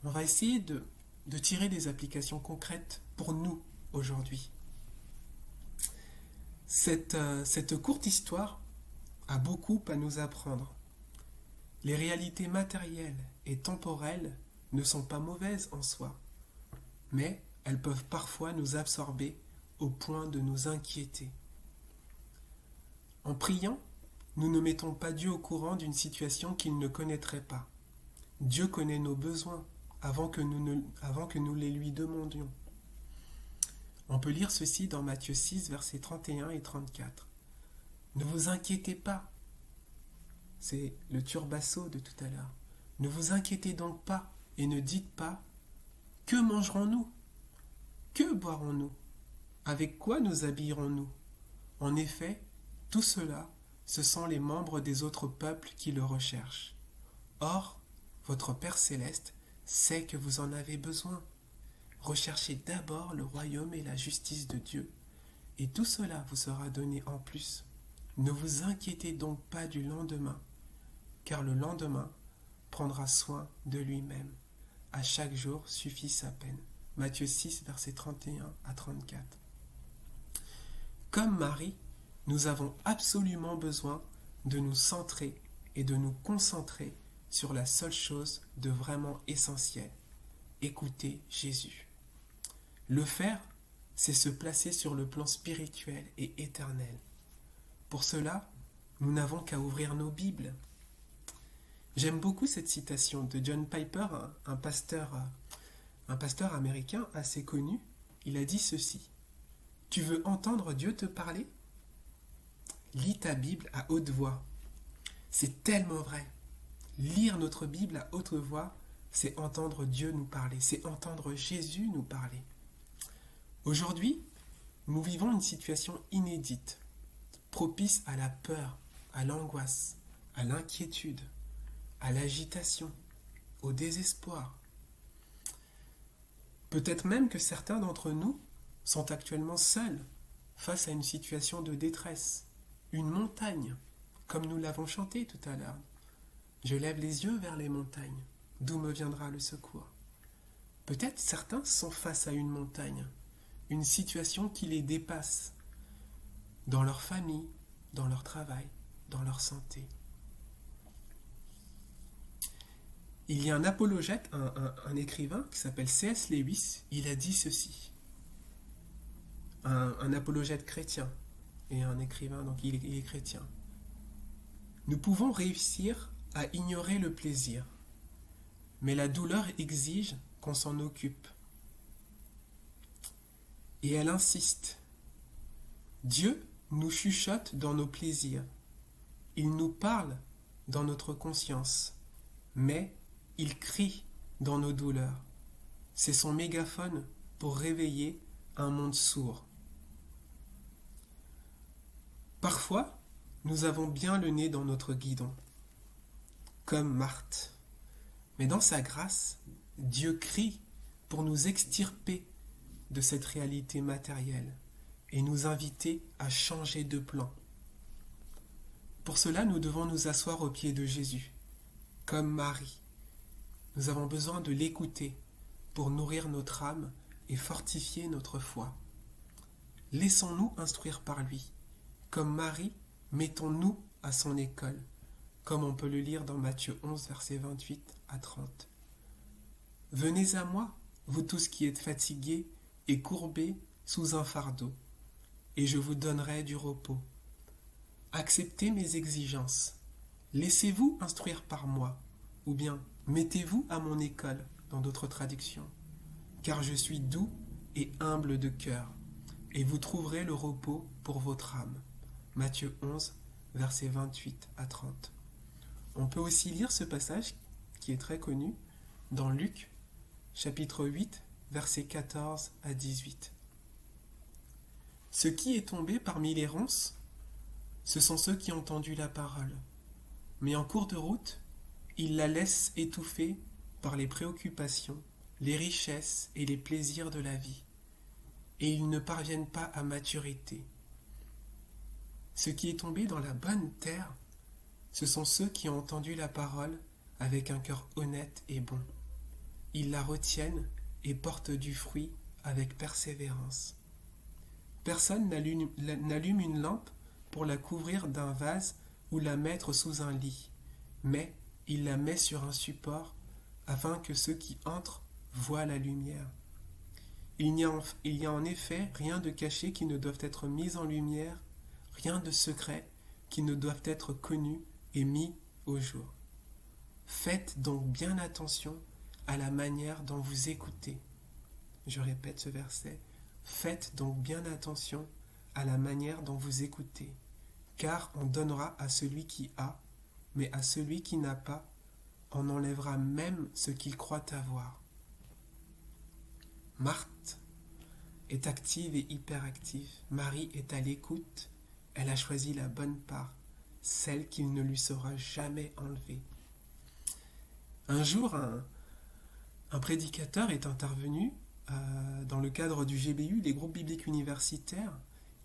on va essayer de tirer des applications concrètes pour nous aujourd'hui. Cette courte histoire a beaucoup à nous apprendre. Les réalités matérielles et temporelles ne sont pas mauvaises en soi, mais elles peuvent parfois nous absorber au point de nous inquiéter. En priant nous ne mettons pas Dieu au courant d'une situation qu'il ne connaîtrait pas. Dieu connaît nos besoins avant que nous les lui demandions. On peut lire ceci dans Matthieu 6, versets 31 et 34. Ne vous inquiétez pas. C'est le turbasso de tout à l'heure. Ne vous inquiétez donc pas et ne dites pas « Que mangerons-nous ? Que boirons-nous ? Avec quoi nous habillerons-nous » En effet, tout cela, ce sont les membres des autres peuples qui le recherchent. Or, votre Père céleste sait que vous en avez besoin. Recherchez d'abord le royaume et la justice de Dieu, et tout cela vous sera donné en plus. Ne vous inquiétez donc pas du lendemain, car le lendemain prendra soin de lui-même. À chaque jour suffit sa peine. Matthieu 6, versets 31 à 34. Comme Marie, nous avons absolument besoin de nous centrer et de nous concentrer sur la seule chose de vraiment essentielle. Écouter Jésus. Le faire, c'est se placer sur le plan spirituel et éternel. Pour cela, nous n'avons qu'à ouvrir nos Bibles. J'aime beaucoup cette citation de John Piper, un pasteur américain assez connu. Il a dit ceci. « Tu veux entendre Dieu te parler ? Lis ta Bible à haute voix. » C'est tellement vrai. Lire notre Bible à haute voix, c'est entendre Dieu nous parler, c'est entendre Jésus nous parler. Aujourd'hui, nous vivons une situation inédite, propice à la peur, à l'angoisse, à l'inquiétude, à l'agitation, au désespoir. Peut-être même que certains d'entre nous sont actuellement seuls face à une situation de détresse, une montagne, comme nous l'avons chanté tout à l'heure. Je lève les yeux vers les montagnes, d'où me viendra le secours. Peut-être certains sont face à une montagne, une situation qui les dépasse, dans leur famille, dans leur travail, dans leur santé. Il y a un apologète, un écrivain qui s'appelle C.S. Lewis, il a dit ceci. Un apologète chrétien et un écrivain, donc il est chrétien. Nous pouvons réussir à ignorer le plaisir, mais la douleur exige qu'on s'en occupe. Et elle insiste. Dieu nous chuchote dans nos plaisirs. Il nous parle dans notre conscience, mais il crie dans nos douleurs. C'est son mégaphone pour réveiller un monde sourd. Parfois, nous avons bien le nez dans notre guidon, comme Marthe. Mais dans sa grâce, Dieu crie pour nous extirper de cette réalité matérielle et nous inviter à changer de plan. Pour cela, nous devons nous asseoir aux pieds de Jésus, comme Marie. Nous avons besoin de l'écouter pour nourrir notre âme et fortifier notre foi. Laissons-nous instruire par lui. Comme Marie, mettons-nous à son école, comme on peut le lire dans Matthieu 11, versets 28 à 30. Venez à moi, vous tous qui êtes fatigués et courbés sous un fardeau, et je vous donnerai du repos. Acceptez mes exigences. Laissez-vous instruire par moi, ou bien mettez-vous à mon école, dans d'autres traductions, car je suis doux et humble de cœur, et vous trouverez le repos pour votre âme. Matthieu 11, versets 28 à 30. On peut aussi lire ce passage, qui est très connu, dans Luc, chapitre 8, versets 14 à 18. Ce qui est tombé parmi les ronces, ce sont ceux qui ont entendu la parole. Mais en cours de route, ils la laissent étouffer par les préoccupations, les richesses et les plaisirs de la vie. Et ils ne parviennent pas à maturité. Ce qui est tombé dans la bonne terre, ce sont ceux qui ont entendu la parole avec un cœur honnête et bon. Ils la retiennent et portent du fruit avec persévérance. Personne n'allume une lampe pour la couvrir d'un vase ou la mettre sous un lit, mais il la met sur un support afin que ceux qui entrent voient la lumière. Il n'y a en effet rien de caché qui ne doive être mis en lumière, rien de secret qui ne doivent être connus et mis au jour. Faites donc bien attention à la manière dont vous écoutez. Je répète ce verset. Faites donc bien attention à la manière dont vous écoutez, car on donnera à celui qui a, mais à celui qui n'a pas, on enlèvera même ce qu'il croit avoir. Marthe est active et hyperactive. Marie est à l'écoute. Elle a choisi la bonne part, celle qu'il ne lui sera jamais enlevée. Un jour, un prédicateur est intervenu dans le cadre du GBU, les groupes bibliques universitaires,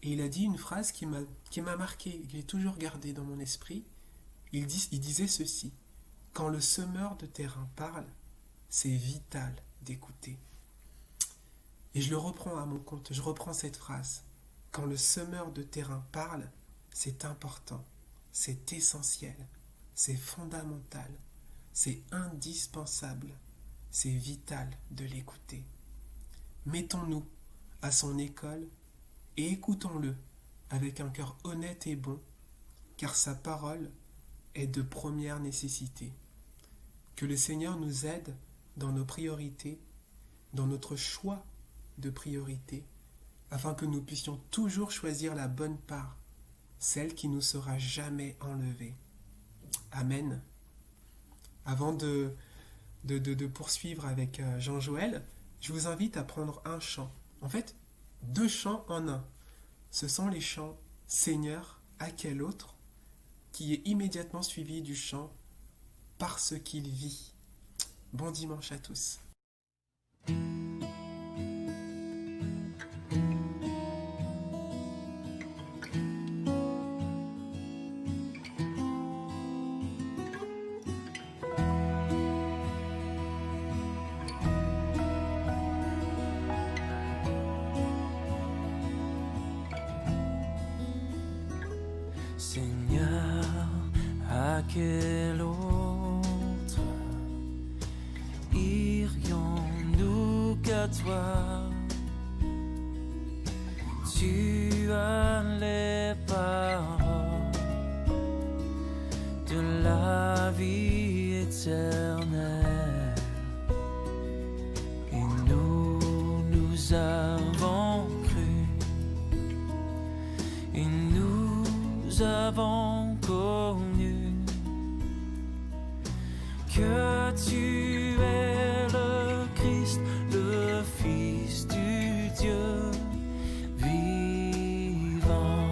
et il a dit une phrase qui m'a marqué, que j'ai toujours gardée dans mon esprit. Il disait ceci: « Quand le semeur de terrain parle, c'est vital d'écouter. » Et je le reprends à mon compte, je reprends cette phrase. Quand le semeur de terrain parle, c'est important, c'est essentiel, c'est fondamental, c'est indispensable, c'est vital de l'écouter. Mettons-nous à son école et écoutons-le avec un cœur honnête et bon, car sa parole est de première nécessité. Que le Seigneur nous aide dans nos priorités, dans notre choix de priorité, afin que nous puissions toujours choisir la bonne part, celle qui nous sera jamais enlevée. Amen. Avant de poursuivre avec Jean-Joël, je vous invite à prendre un chant. En fait, 2 chants en un. Ce sont les chants « Seigneur, à quel autre ?» qui est immédiatement suivi du chant « Parce qu'il vit ». Bon dimanche à tous. Seigneur, à quel autre irions-nous qu'à toi? Tu as les paroles de la vie éternelle, et nous avons cru, et nous avons connu que tu es le Christ, le Fils du Dieu vivant.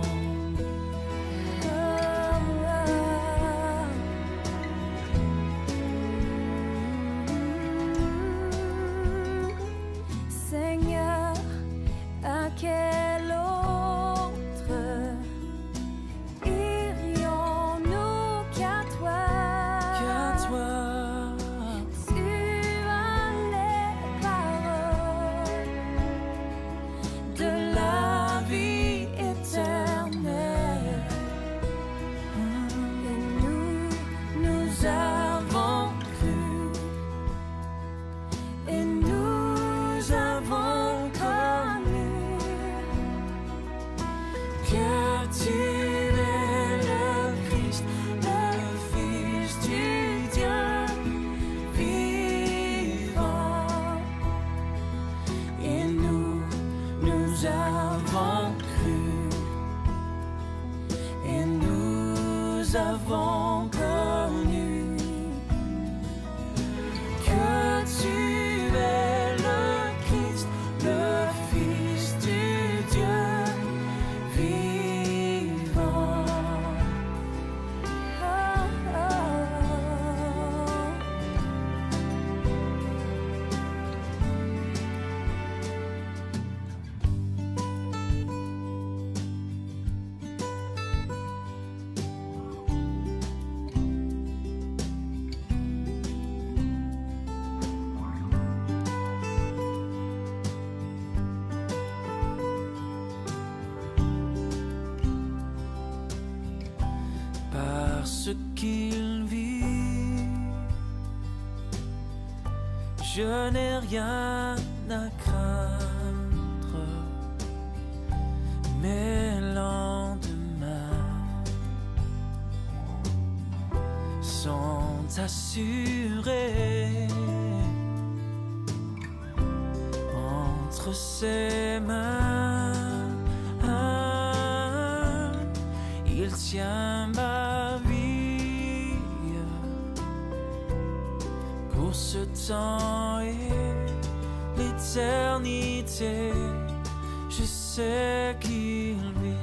Seigneur, à quel autre irions-nous qu'à toi? Tu as les paroles de la vie éternelle, et nous avons cru, et nous avons connu que tu es le Christ, le Fils du Dieu vivant. Et nous avons cru, et nous avons connu que tu es le Christ, le Fils du Dieu vivant. Parce qu'il vit, je n'ai rien à craindre, mais lendemain, assurés entre ses mains. Il tient ma vie pour ce temps et l'éternité. Je sais qu'il vit.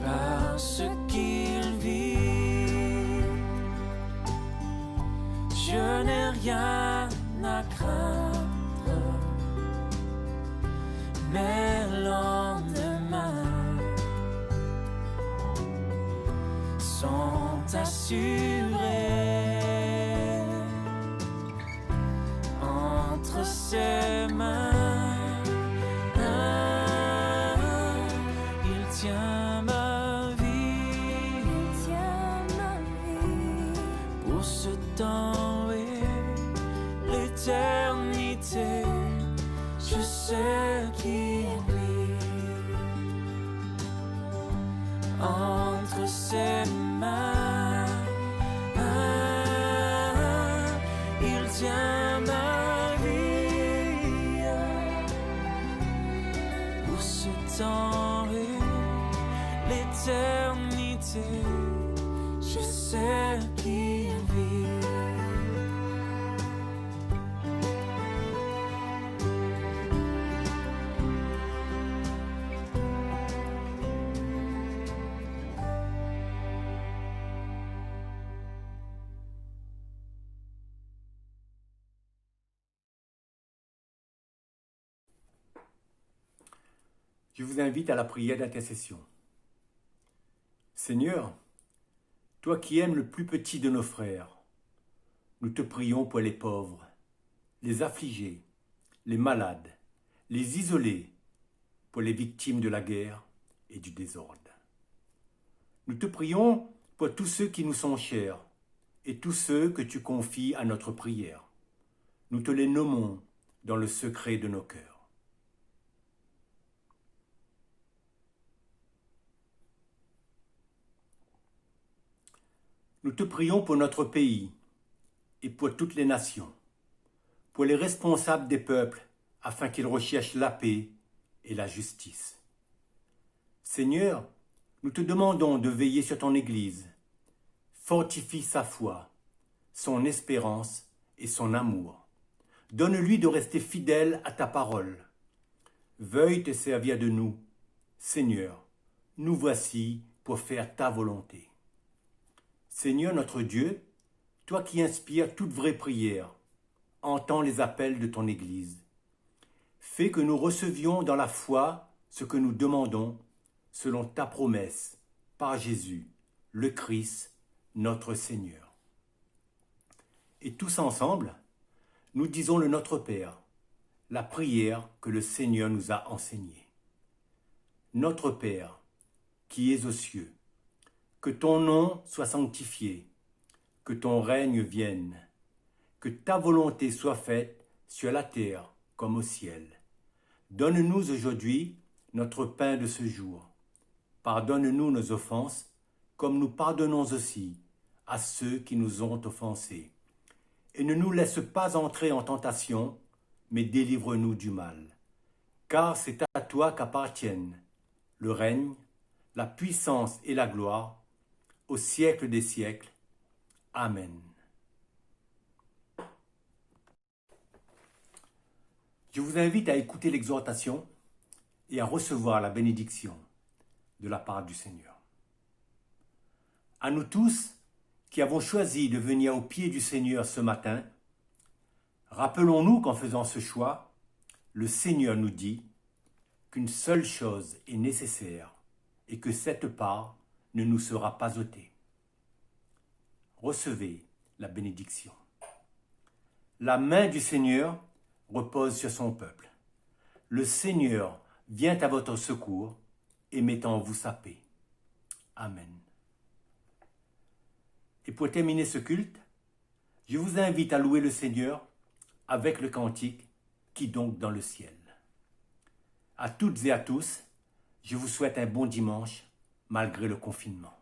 Parce qu'il vit, je n'ai rien à craindre, mes lendemains sont assurés entre ses mains. Il tient ma vie pour ce temps et l'éternité. Je sais qu'il vit entre ses mains. Il tient ma vie pour ce temps et l'éternité. Je sais qu'il vit. Je vous invite à la prière d'intercession. Seigneur, toi qui aimes le plus petit de nos frères, nous te prions pour les pauvres, les affligés, les malades, les isolés, pour les victimes de la guerre et du désordre. Nous te prions pour tous ceux qui nous sont chers et tous ceux que tu confies à notre prière. Nous te les nommons dans le secret de nos cœurs. Nous te prions pour notre pays et pour toutes les nations, pour les responsables des peuples, afin qu'ils recherchent la paix et la justice. Seigneur, nous te demandons de veiller sur ton Église. Fortifie sa foi, son espérance et son amour. Donne-lui de rester fidèle à ta parole. Veuille te servir de nous. Seigneur, nous voici pour faire ta volonté. Seigneur notre Dieu, toi qui inspires toute vraie prière, entends les appels de ton Église. Fais que nous recevions dans la foi ce que nous demandons, selon ta promesse, par Jésus, le Christ, notre Seigneur. Et tous ensemble, nous disons le Notre Père, la prière que le Seigneur nous a enseignée. Notre Père, qui es aux cieux, que ton nom soit sanctifié, que ton règne vienne, que ta volonté soit faite sur la terre comme au ciel. Donne-nous aujourd'hui notre pain de ce jour. Pardonne-nous nos offenses, comme nous pardonnons aussi à ceux qui nous ont offensés. Et ne nous laisse pas entrer en tentation, mais délivre-nous du mal. Car c'est à toi qu'appartiennent le règne, la puissance et la gloire, au siècle des siècles. Amen. Je vous invite à écouter l'exhortation et à recevoir la bénédiction de la part du Seigneur. À nous tous qui avons choisi de venir au pied du Seigneur ce matin, rappelons-nous qu'en faisant ce choix, le Seigneur nous dit qu'une seule chose est nécessaire et que cette part ne nous sera pas ôtée. Recevez la bénédiction. La main du Seigneur repose sur son peuple. Le Seigneur vient à votre secours et met en vous sa paix. Amen. Et pour terminer ce culte, je vous invite à louer le Seigneur avec le cantique « Qui donc dans le ciel ?» À toutes et à tous, je vous souhaite un bon dimanche malgré le confinement.